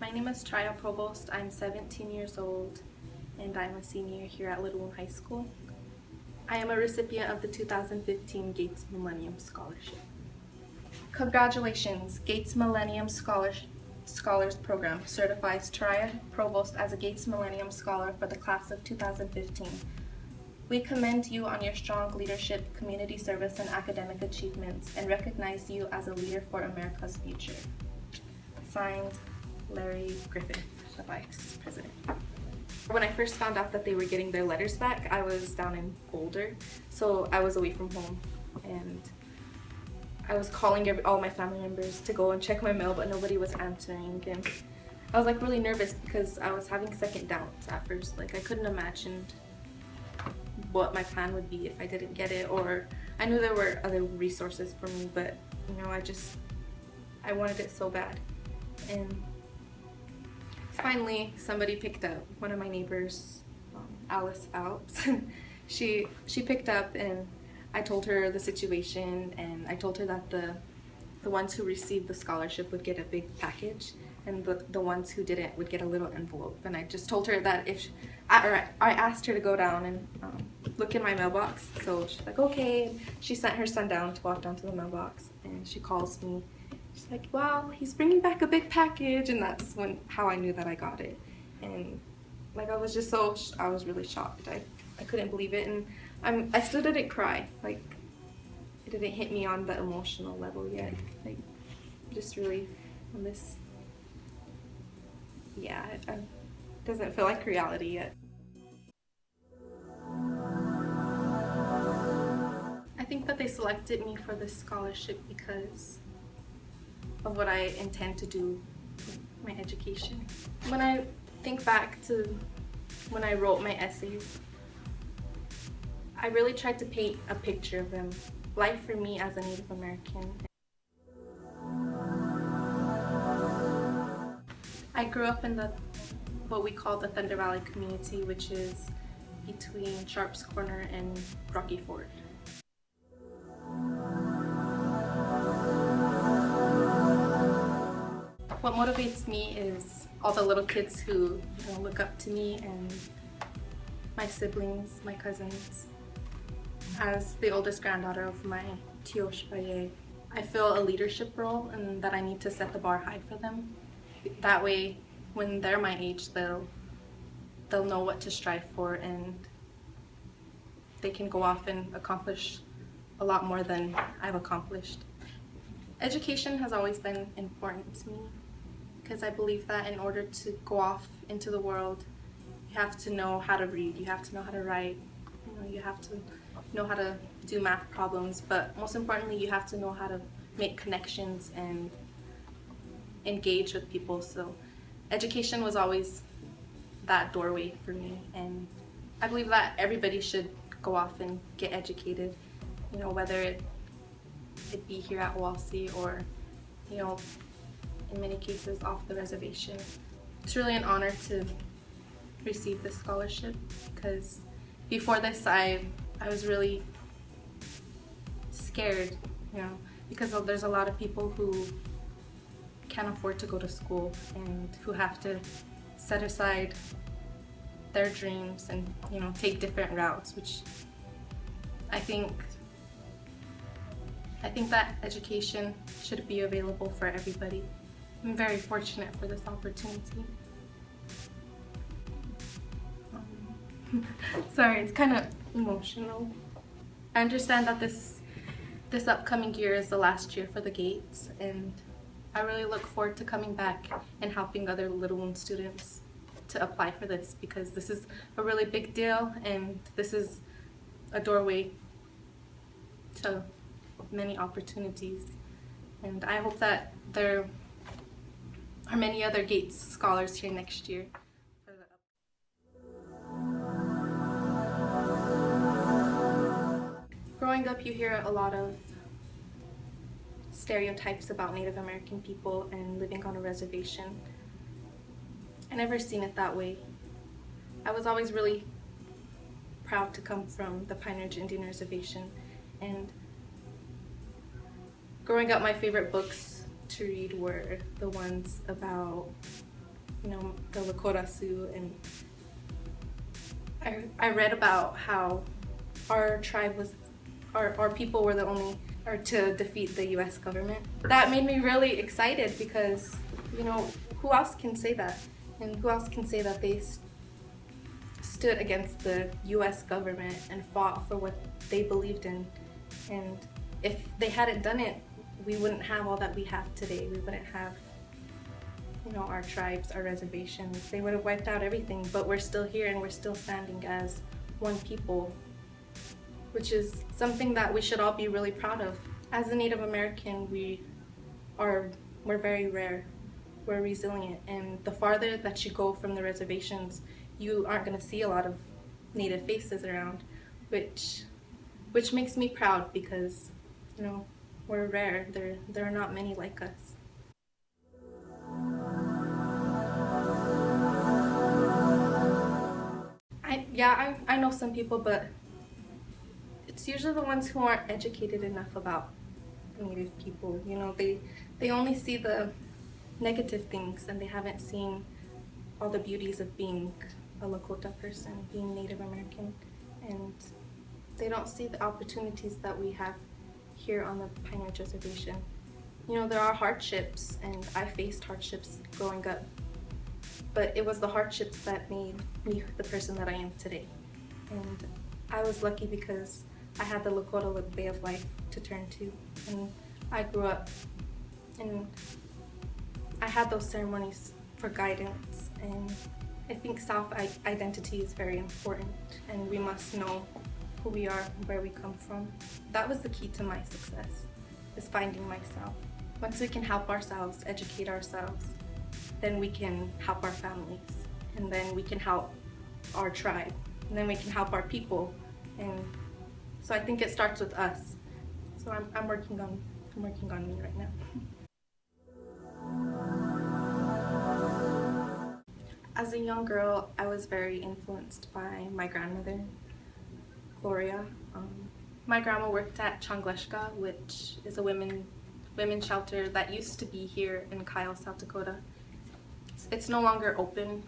My name is Tarriah Provost. I'm 17 years old and I'm a senior here at Little High School. I am a recipient of the 2015 Gates Millennium Scholarship. Congratulations! Gates Millennium Scholars Program certifies Tarriah Provost as a Gates Millennium Scholar for the class of 2015. We commend you on your strong leadership, community service, and academic achievements and recognize you as a leader for America's future. Signed, Larry Griffin, the Vice President. When I first found out that they were getting their letters back, I was down in Boulder, so I was away from home, and I was calling all my family members to go and check my mail, but nobody was answering, and I was like really nervous because I was having second doubts at first. Like I couldn't imagine what my plan would be if I didn't get it, or I knew there were other resources for me, but you know, I wanted it so bad. And finally somebody picked up, one of my neighbors, Alice Phelps. she picked up, and I told her the situation, and I told her that the ones who received the scholarship would get a big package and the ones who didn't would get a little envelope. And I just told her that I asked her to go down and look in my mailbox. So she's like, okay. She sent her son down to walk down to the mailbox, and she calls me. She's like, wow, he's bringing back a big package. And that's how I knew that I got it. And like I was really shocked. I couldn't believe it, and I still didn't cry. Like it didn't hit me on the emotional level yet. Like just really on this, yeah, it doesn't feel like reality yet. I think that they selected me for this scholarship because of what I intend to do with my education. When I think back to when I wrote my essays, I really tried to paint a picture of them, life for me as a Native American. I grew up in what we call the Thunder Valley community, which is between Sharps Corner and Rocky Ford. What motivates me is all the little kids who look up to me, and my siblings, my cousins. As the oldest granddaughter of my Tio Shpaye, I feel a leadership role and that I need to set the bar high for them. That way, when they're my age, they'll know what to strive for, and they can go off and accomplish a lot more than I've accomplished. Education has always been important to me because I believe that in order to go off into the world, you have to know how to read, you have to know how to write, you have to know how to do math problems, but most importantly, you have to know how to make connections and engage with people. So education was always that doorway for me, and I believe that everybody should go off and get educated, whether it be here at Walsey or, in many cases off the reservation. It's really an honor to receive this scholarship because before this I was really scared, because there's a lot of people who can't afford to go to school and who have to set aside their dreams and take different routes, which I think that education should be available for everybody. I'm very fortunate for this opportunity. Sorry, it's kind of emotional. I understand that this upcoming year is the last year for the Gates, and I really look forward to coming back and helping other Little Wound students to apply for this, because this is a really big deal, and this is a doorway to many opportunities. And I hope that there are many other Gates scholars here next year. Growing up, you hear a lot of stereotypes about Native American people and living on a reservation. I never seen it that way. I was always really proud to come from the Pine Ridge Indian Reservation, and growing up, my favorite books to read were the ones about, the Lakota Sioux, and I read about how our tribe was, our people were the only, or to defeat the U.S. government. That made me really excited because, who else can say that? And who else can say that they stood against the U.S. government and fought for what they believed in? And if they hadn't done it, we wouldn't have all that we have today. We wouldn't have, our tribes, our reservations. They would have wiped out everything, but we're still here and we're still standing as one people, which is something that we should all be really proud of. As a Native American, we're very rare. We're resilient, and the farther that you go from the reservations, you aren't going to see a lot of Native faces around, which makes me proud because, we're rare. There are not many like us. I know some people, but it's usually the ones who aren't educated enough about Native people. They only see the negative things, and they haven't seen all the beauties of being a Lakota person, being Native American, and they don't see the opportunities that we have here on the Pine Ridge Reservation. There are hardships, and I faced hardships growing up, but it was the hardships that made me the person that I am today. And I was lucky because I had the Lakota way of life to turn to, and I grew up and I had those ceremonies for guidance, and I think self-identity is very important, and we must know who we are and where we come from. That was the key to my success, is finding myself. Once we can help ourselves, educate ourselves, then we can help our families, and then we can help our tribe, and then we can help our people. And so I think it starts with us. So I'm working on me right now. As a young girl, I was very influenced by my grandmother, Gloria. My grandma worked at Changleshka, which is a women's shelter that used to be here in Kyle, South Dakota. It's no longer open.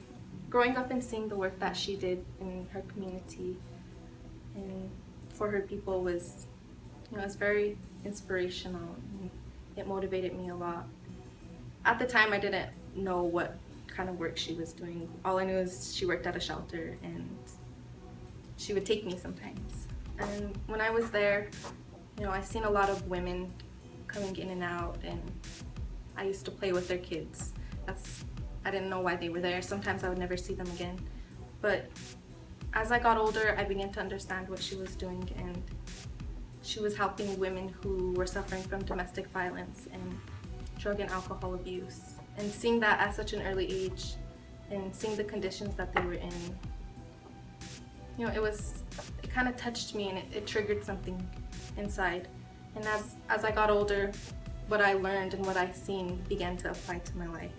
Growing up and seeing the work that she did in her community and for her people was, it's very inspirational. And it motivated me a lot. At the time, I didn't know what kind of work she was doing. All I knew is she worked at a shelter, and she would take me sometimes. And when I was there, I seen a lot of women coming in and out, and I used to play with their kids. I didn't know why they were there. Sometimes I would never see them again. But as I got older, I began to understand what she was doing, and she was helping women who were suffering from domestic violence and drug and alcohol abuse. And seeing that at such an early age, and seeing the conditions that they were in, it kind of touched me, and it triggered something inside. And as I got older, what I learned and what I seen began to apply to my life.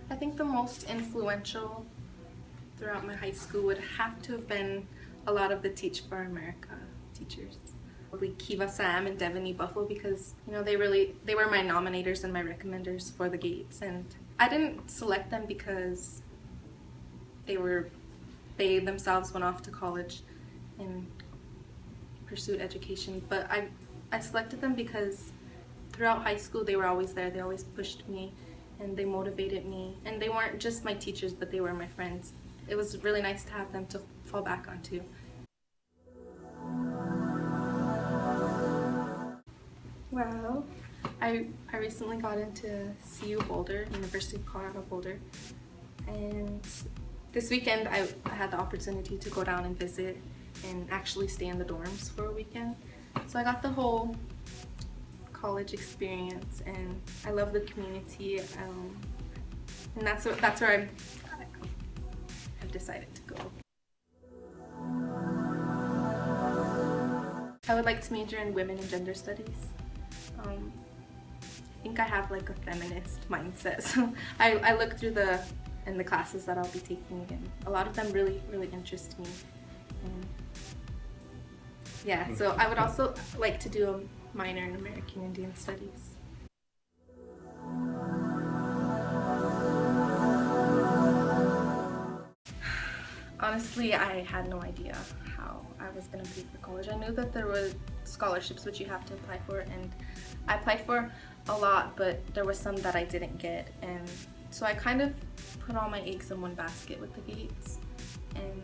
I think the most influential throughout my high school would have to have been a lot of the Teach for America teachers. Probably Kiva Sam and Devaney Buffalo, because they were my nominators and my recommenders for the Gates. And I didn't select them because they themselves went off to college and pursued education, but I selected them because throughout high school they were always there. They always pushed me and they motivated me, and they weren't just my teachers, but they were my friends. It was really nice to have them to fall back onto. Well, I recently got into CU Boulder, University of Colorado Boulder, and this weekend I had the opportunity to go down and visit and actually stay in the dorms for a weekend. So I got the whole college experience, and I love the community, and that's where I've decided to go. I would like to major in women and gender studies. I think I have like a feminist mindset, so I look through the classes that I'll be taking, and a lot of them really interest me. And Yeah, so I would also like to do a minor in American Indian Studies. Honestly, I had no idea how I was going to pay for college. I knew that there were scholarships which you have to apply for, and I applied for a lot, but there was some that I didn't get, and so I kind of put all my eggs in one basket with the Gates, and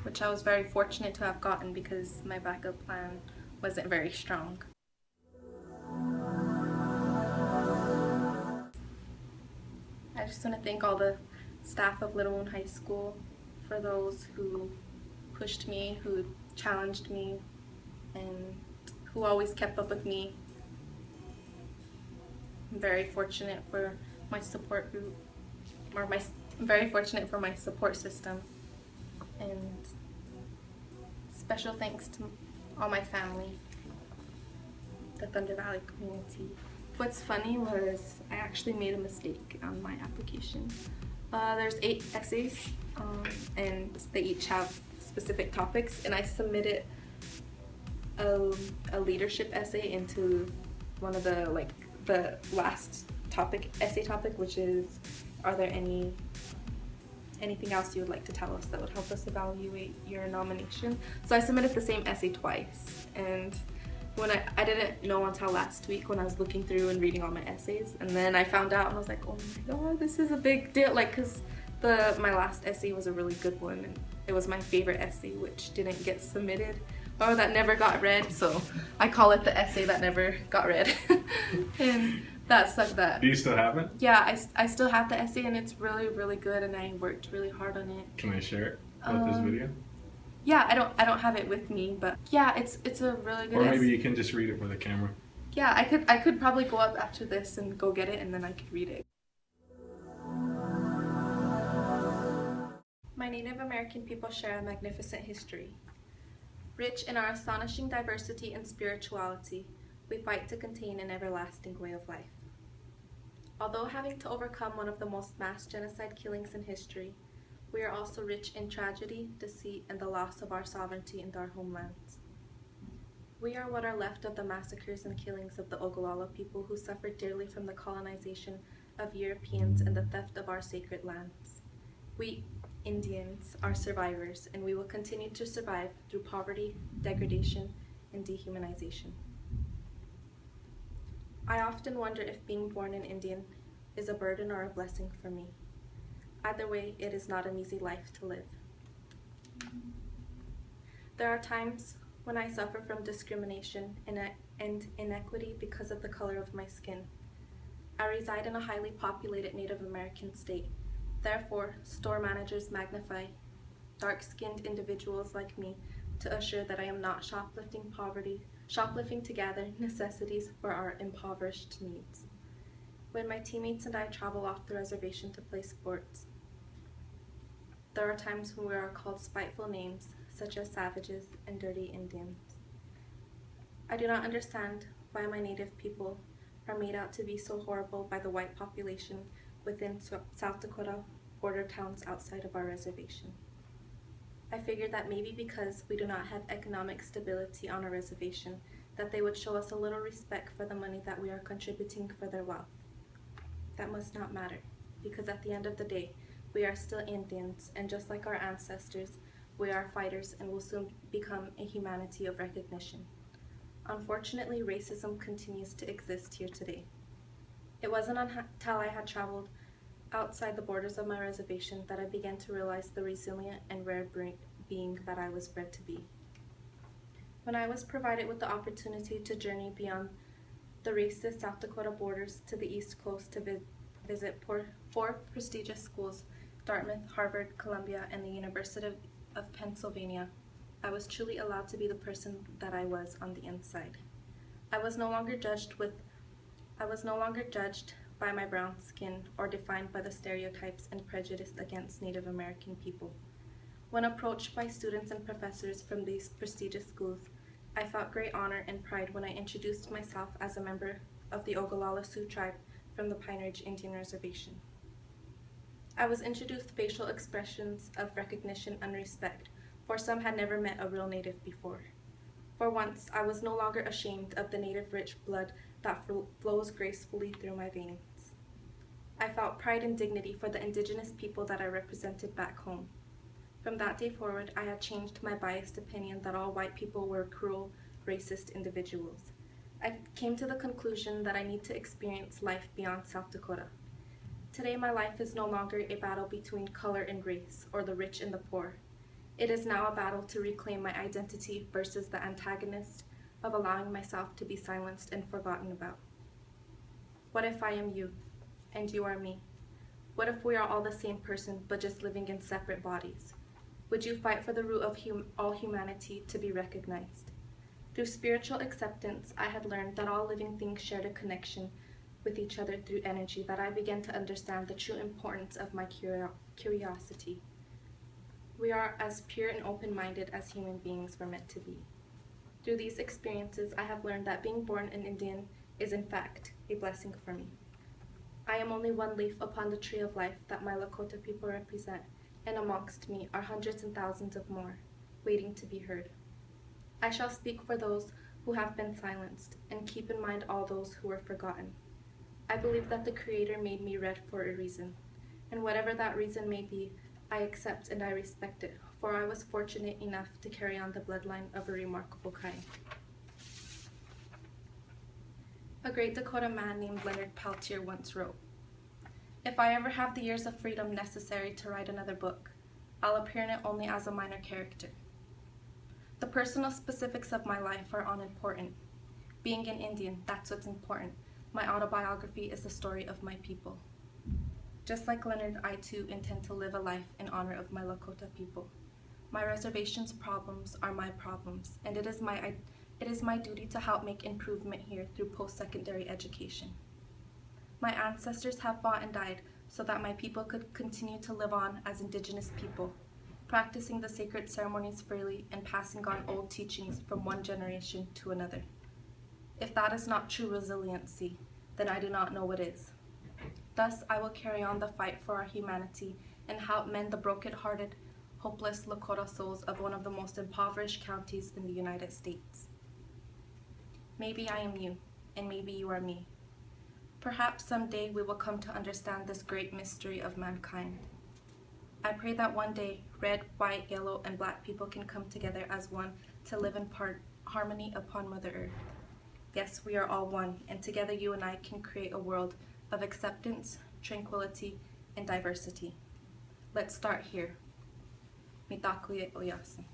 which I was very fortunate to have gotten because my backup plan wasn't very strong. I just want to thank all the staff of Little Moon High School for those who pushed me, who challenged me, and who always kept up with me. I'm very fortunate for my support group, I'm very fortunate for my support system, and special thanks to all my family, the Thunder Valley community. What's funny was I actually made a mistake on my application. There's 8 essays, and they each have specific topics, and I submitted a leadership essay into one of the last essay topic, which is, are there anything else you would like to tell us that would help us evaluate your nomination? So I submitted the same essay twice, and when I didn't know until last week when I was looking through and reading all my essays, and then I found out and I was like, oh my god, this is a big deal, like, because my last essay was a really good one, and it was my favorite essay, which didn't get submitted, or that never got read, so I call it the essay that never got read. And that sucked. That. Do you still have it? Yeah, I still have the essay, and it's really, really good, and I worked really hard on it. Can I share it with this video? Yeah, I don't have it with me, but yeah, it's a really good. Or maybe you can just read it for the camera. Yeah, I could probably go up after this and go get it, and then I could read it. My Native American people share a magnificent history. Rich in our astonishing diversity and spirituality, we fight to contain an everlasting way of life. Although having to overcome one of the most mass genocide killings in history, we are also rich in tragedy, deceit, and the loss of our sovereignty and our homelands. We are what are left of the massacres and killings of the Oglala people who suffered dearly from the colonization of Europeans and the theft of our sacred lands. We, Indians, are survivors, and we will continue to survive through poverty, degradation, and dehumanization. I often wonder if being born an Indian is a burden or a blessing for me. Either way, it is not an easy life to live. There are times when I suffer from discrimination and inequity because of the color of my skin. I reside in a highly populated Native American state. Therefore, store managers magnify dark-skinned individuals like me to assure that I am not shoplifting to gather necessities for our impoverished needs. When my teammates and I travel off the reservation to play sports, there are times when we are called spiteful names, such as savages and dirty Indians. I do not understand why my Native people are made out to be so horrible by the white population within South Dakota border towns outside of our reservation. I figured that maybe because we do not have economic stability on our reservation, that they would show us a little respect for the money that we are contributing for their wealth. That must not matter, because at the end of the day, we are still Indians, and just like our ancestors, we are fighters and will soon become a humanity of recognition. Unfortunately, racism continues to exist here today. It wasn't until I had traveled outside the borders of my reservation that I began to realize the resilient and rare being that I was bred to be. When I was provided with the opportunity to journey beyond the racist South Dakota borders to the East Coast to visit four prestigious schools, Dartmouth, Harvard, Columbia, and the University of Pennsylvania, I was truly allowed to be the person that I was on the inside. I was no longer judged by my brown skin or defined by the stereotypes and prejudice against Native American people. When approached by students and professors from these prestigious schools, I felt great honor and pride when I introduced myself as a member of the Oglala Sioux tribe from the Pine Ridge Indian Reservation. I was introduced facial expressions of recognition and respect, for some had never met a real Native before. For once, I was no longer ashamed of the native rich blood that flows gracefully through my veins. I felt pride and dignity for the indigenous people that I represented back home. From that day forward, I had changed my biased opinion that all white people were cruel, racist individuals. I came to the conclusion that I need to experience life beyond South Dakota. Today, my life is no longer a battle between color and race, or the rich and the poor. It is now a battle to reclaim my identity versus the antagonist of allowing myself to be silenced and forgotten about. What if I am you, and you are me? What if we are all the same person, but just living in separate bodies? Would you fight for the root of all humanity to be recognized? Through spiritual acceptance, I had learned that all living things shared a connection with each other through energy, that I began to understand the true importance of my curiosity. We are as pure and open-minded as human beings were meant to be. Through these experiences, I have learned that being born an Indian is in fact a blessing for me. I am only one leaf upon the tree of life that my Lakota people represent, and amongst me are hundreds and thousands of more, waiting to be heard. I shall speak for those who have been silenced, and keep in mind all those who were forgotten. I believe that the Creator made me red for a reason, and whatever that reason may be, I accept and I respect it, for I was fortunate enough to carry on the bloodline of a remarkable kind. A great Dakota man named Leonard Peltier once wrote, "If I ever have the years of freedom necessary to write another book, I'll appear in it only as a minor character. The personal specifics of my life are unimportant. Being an Indian, that's what's important. My autobiography is the story of my people." Just like Leonard, I too intend to live a life in honor of my Lakota people. My reservation's problems are my problems, and it is my duty to help make improvement here through post-secondary education. My ancestors have fought and died so that my people could continue to live on as Indigenous people, practicing the sacred ceremonies freely and passing on old teachings from one generation to another. If that is not true resiliency, then I do not know what is. Thus, I will carry on the fight for our humanity and help mend the broken-hearted, hopeless Lakota souls of one of the most impoverished counties in the United States. Maybe I am you, and maybe you are me. Perhaps someday we will come to understand this great mystery of mankind. I pray that one day, red, white, yellow, and black people can come together as one to live in harmony upon Mother Earth. Yes, we are all one, and together you and I can create a world of acceptance, tranquility, and diversity. Let's start here. Mitakuye Oyasin.